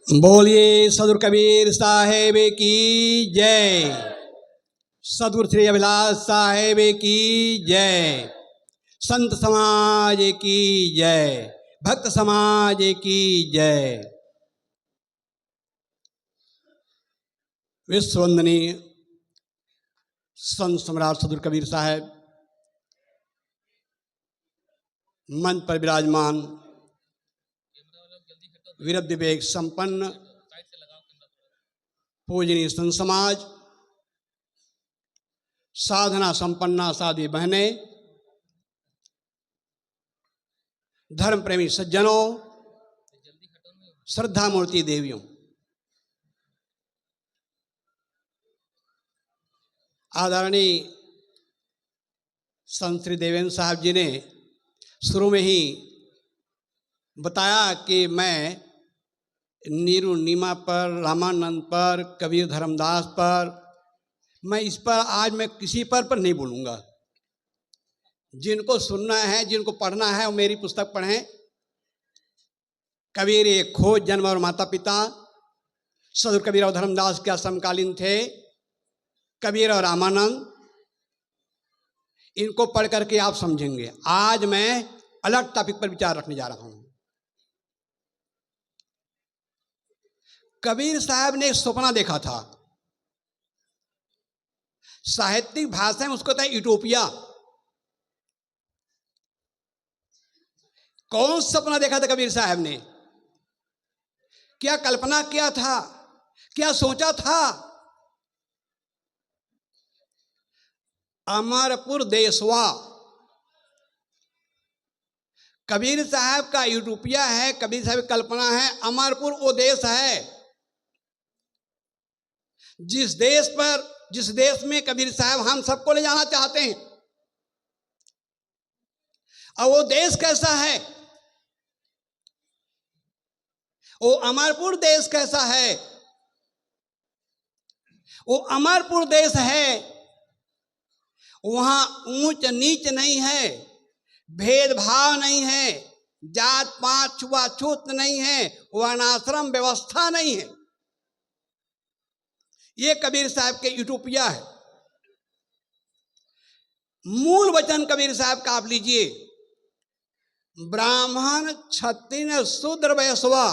बोलिए सदगुरु कबीर साहेब की जय। सदगुरु श्री अभिलाष साहेब की जय। संत समाज की जय। भक्त समाज की जय। विश्ववंदनीय संत सम्राट सदगुरु कबीर साहेब मंच पर विराजमान, वीरब्द विवेक संपन्न पूजनीय संत समाज, साधना संपन्ना साधी बहनें, धर्म प्रेमी सज्जनों, श्रद्धा मूर्ति देवियों, आदरणीय संत श्री देवेंद्र साहब जी ने शुरू में ही बताया कि मैं नीरू नीमा पर, रामानंद पर, कबीर धर्मदास पर, मैं इस पर आज मैं किसी पर नहीं बोलूँगा। जिनको सुनना है, जिनको पढ़ना है, वो मेरी पुस्तक पढ़ें। कबीर एक खोज, जन्म और माता पिता। सदगुरु कबीर और धर्मदास के समकालीन थे कबीर और रामानंद। इनको पढ़ करके आप समझेंगे। आज मैं अलग टॉपिक पर विचार रखने जा रहा हूँ। कबीर साहब ने एक सपना देखा था, साहित्यिक भाषा में उसको कहते हैं यूटोपिया। कौन सपना देखा था कबीर साहब ने? क्या कल्पना किया था? क्या सोचा था? अमरपुर देशवा कबीर साहब का यूटोपिया है। कबीर साहब की कल्पना है। अमरपुर वो देश है जिस देश में कबीर साहब हम सबको ले जाना चाहते हैं। और वो देश कैसा है? वो अमरपुर देश कैसा है? वो अमरपुर देश है, वहां ऊंच नीच नहीं है, भेदभाव नहीं है, जात पात छुआछूत नहीं है, वर्णाश्रम व्यवस्था नहीं है। ये कबीर साहब के यूटोपिया है। मूल वचन कबीर साहब का आप लीजिए, ब्राह्मण क्षत्रिय शूद्र वैश्वा,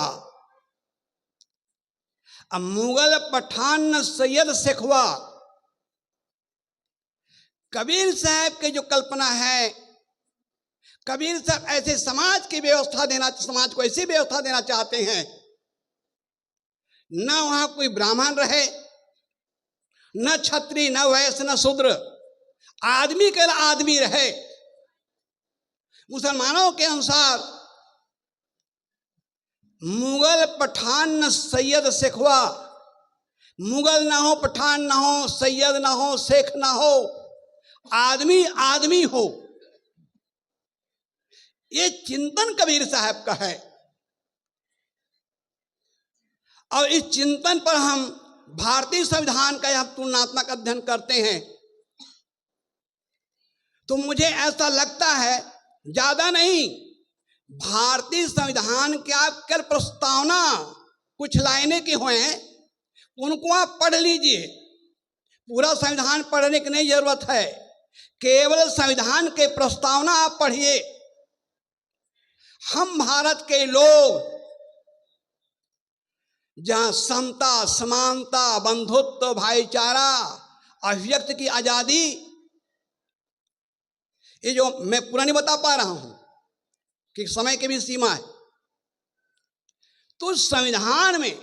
मुगल पठान सैयद शेखवा। कबीर साहब के जो कल्पना है, कबीर साहब ऐसे समाज की व्यवस्था देना, समाज को ऐसी व्यवस्था देना चाहते हैं, न वहां कोई ब्राह्मण रहे, न क्षत्रिय, न वैश्य, न शूद्र, आदमी के आदमी रहे। मुसलमानों के अनुसार मुगल पठान सैयद शेखवा, मुगल ना हो, पठान ना हो, सैयद ना हो, शेख ना हो, आदमी आदमी हो। ये चिंतन कबीर साहब का है। और इस चिंतन पर हम भारतीय संविधान का हम तुलनात्मक अध्ययन करते हैं तो मुझे ऐसा लगता है, ज्यादा नहीं, भारतीय संविधान के आप कल प्रस्तावना कुछ लाइनें के हुए हैं, उनको आप पढ़ लीजिए। पूरा संविधान पढ़ने की नहीं जरूरत है, केवल संविधान के प्रस्तावना आप पढ़िए। हम भारत के लोग जहां समता, समानता, बंधुत्व, भाईचारा, अभिव्यक्ति की आजादी, ये जो मैं पूरा नहीं बता पा रहा हूं कि समय की भी सीमा है, तो संविधान में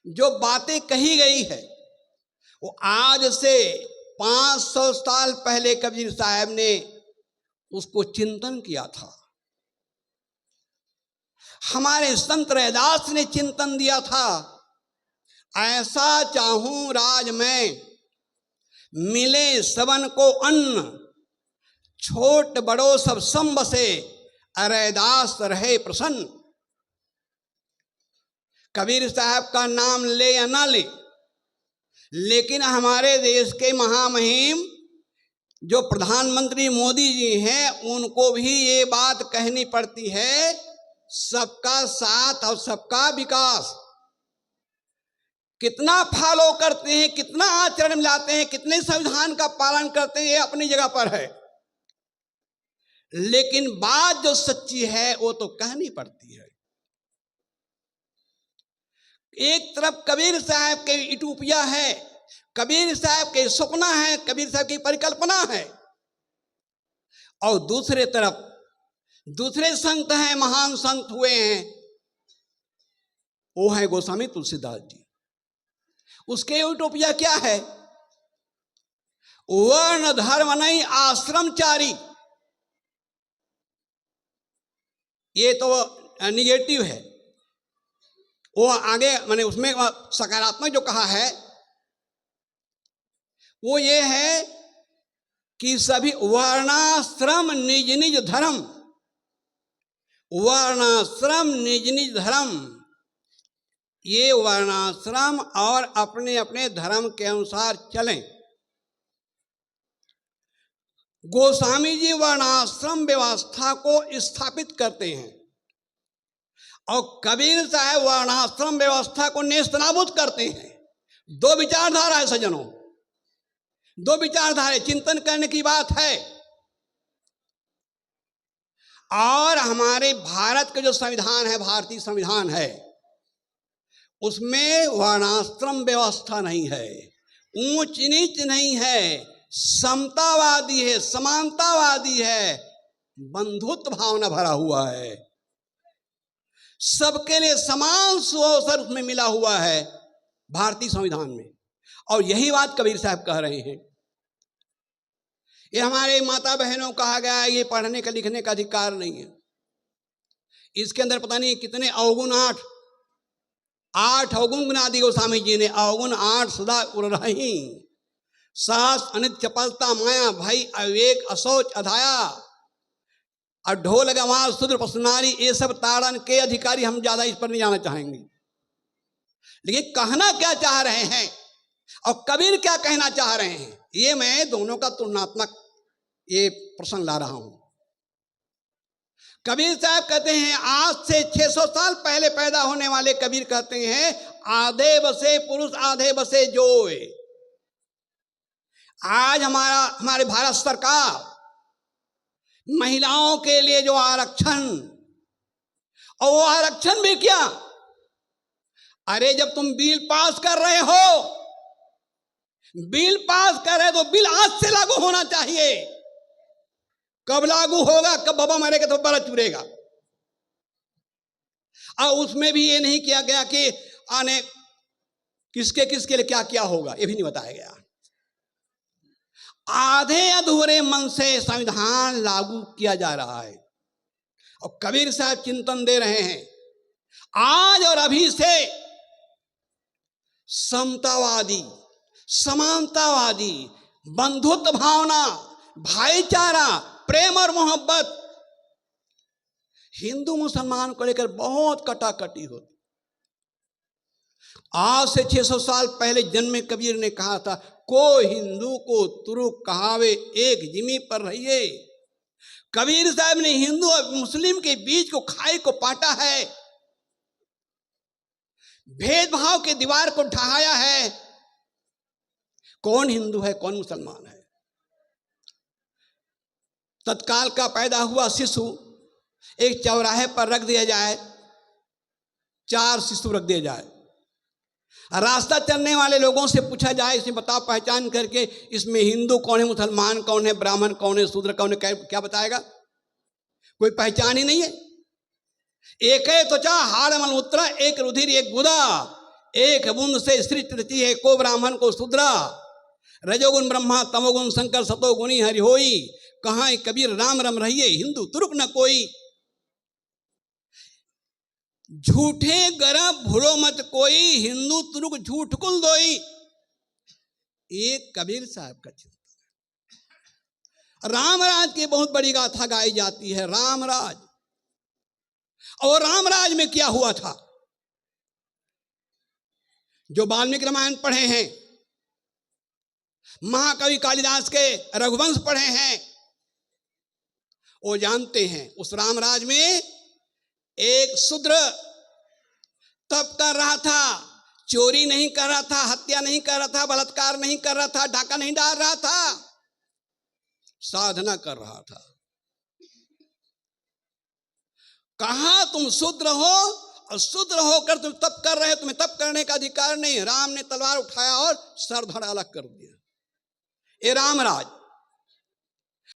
जो बातें कही गई है वो आज से 500 साल पहले कबीर साहब ने उसको चिंतन किया था। हमारे संत रैदास ने चिंतन दिया था, ऐसा चाहूं राज में, मिले सबन को अन्न, छोट बड़ो सब सम बसे, रैदास रहे प्रसन्न। कबीर साहब का नाम ले या ना ले, लेकिन हमारे देश के महामहिम जो प्रधानमंत्री मोदी जी हैं, उनको भी ये बात कहनी पड़ती है, सबका साथ और सबका विकास। कितना फॉलो करते हैं, कितना आचरण में लाते हैं, कितने संविधान का पालन करते हैं, ये अपनी जगह पर है। लेकिन बात जो सच्ची है वो तो कहनी पड़ती है। एक तरफ कबीर साहब के यूटोपिया है, कबीर साहब के सपना है, कबीर साहब की परिकल्पना है, और दूसरे तरफ दूसरे संत हैं, महान संत हुए हैं, वो है गोस्वामी तुलसीदास जी। उसके यूटोपिया क्या है? वर्ण धर्म नहीं, आश्रमचारी। ये तो निगेटिव है। वो आगे माने उसमें सकारात्मक जो कहा है वो ये है कि सभी वर्णाश्रम निज निज धर्म, वर्णाश्रम निज निज धर्म, ये वर्णाश्रम और अपने अपने धर्म के अनुसार चलें। गोस्वामी जी वर्णाश्रम व्यवस्था को स्थापित करते हैं और कबीर साहब वर्णाश्रम व्यवस्था को नेस्तनाबूद करते हैं। दो विचारधारा है सज्जनों, दो विचारधारा, चिंतन करने की बात है। और हमारे भारत का जो संविधान है, भारतीय संविधान है, उसमें वर्णाश्रम व्यवस्था नहीं है, ऊंच नीच नहीं है, समतावादी है, समानतावादी है, बंधुत्व भावना भरा हुआ है, सबके लिए समान सुअवसर उसमें मिला हुआ है भारतीय संविधान में। और यही बात कबीर साहब कह रहे हैं। ये हमारे माता बहनों कहा गया है, ये पढ़ने का लिखने का अधिकार नहीं है। इसके अंदर पता नहीं कितने अवगुण, आठ अवगुण गुना दी गोस्वामी जी ने। अवगुण 8 सदा उरही, सास अनित चपलता माया, भई अविवेक अशौच अधाया, और ढोल गवार शूद्र पशुनारी, ये सब ताड़न के अधिकारी। हम ज्यादा इस पर नहीं जाना चाहेंगे, लेकिन कहना क्या चाह रहे हैं और कबीर क्या कहना चाह रहे हैं, ये मैं दोनों का तुलनात्मक ये प्रसंग ला रहा हूं। कबीर साहब कहते हैं, आज से 600 साल पहले पैदा होने वाले कबीर कहते हैं, आधे बसे पुरुष आधे बसे जोय। आज हमारे भारत सरकार महिलाओं के लिए जो आरक्षण, और वो आरक्षण भी क्या, अरे जब तुम बिल पास कर रहे हो, बिल पास कर रहे तो बिल आज से लागू होना चाहिए। कब लागू होगा? कब बाबा मरेगा तो बड़ा चुरेगा। और उसमें भी ये नहीं किया गया कि आने किसके किसके लिए क्या क्या होगा, ये भी नहीं बताया गया। आधे अधूरे मन से संविधान लागू किया जा रहा है और कबीर साहब चिंतन दे रहे हैं, आज और अभी से समतावादी, समानतावादी, बंधुत्व भावना, भाईचारा, प्रेम और मोहब्बत, हिंदू मुसलमान को लेकर बहुत कटाकटी होती। आज से 600 साल पहले जन्मे कबीर ने कहा था, को हिंदू को तुरुक कहावे, एक जिमी पर रहिए। कबीर साहब ने हिंदू और मुस्लिम के बीच को खाई को पाटा है, भेदभाव के दीवार को ढहाया है। कौन हिंदू है, कौन मुसलमान है? तत्काल का पैदा हुआ शिशु एक चौराहे पर रख दिया जाए, 4 शिशु रख दिया जाए, रास्ता चलने वाले लोगों से पूछा जाए, इसे बताओ पहचान करके, इसमें हिंदू कौन है, मुसलमान कौन है, ब्राह्मण कौन है, शूद्र कौन है, क्या बताएगा? कोई पहचान ही नहीं है। एक है त्वचा हाड़ मलमूत्र, एक रुधिर एक गुदा, एक बूंद से सृष्टि रची है, को ब्राह्मण को शूद्रा, रजोगुण ब्रह्मा तमोगुण शंकर सतोगुणी हरि होई, कहाँ कबीर राम रम रहिए, हिंदू तुरुक न कोई। झूठे गरब भूलो मत कोई, हिंदू तुरुक झूठ कुल दोई। एक कबीर साहब का चिंतन। रामराज की बहुत बड़ी गाथा गाई जाती है, रामराज। और रामराज में क्या हुआ था? जो वाल्मीकि रामायण पढ़े हैं, महाकवि कालिदास के रघुवंश पढ़े हैं, वो जानते हैं उस रामराज में एक शूद्र तप कर रहा था, चोरी नहीं कर रहा था, हत्या नहीं कर रहा था, बलात्कार नहीं कर रहा था, डाका नहीं डाल रहा था, साधना कर रहा था। कहा तुम शूद्र हो और शूद्र होकर तुम तप कर रहे हो, तुम्हें तप करने का अधिकार नहीं। राम ने तलवार उठाया और सर धड़ अलग कर दिया। ए रामराज,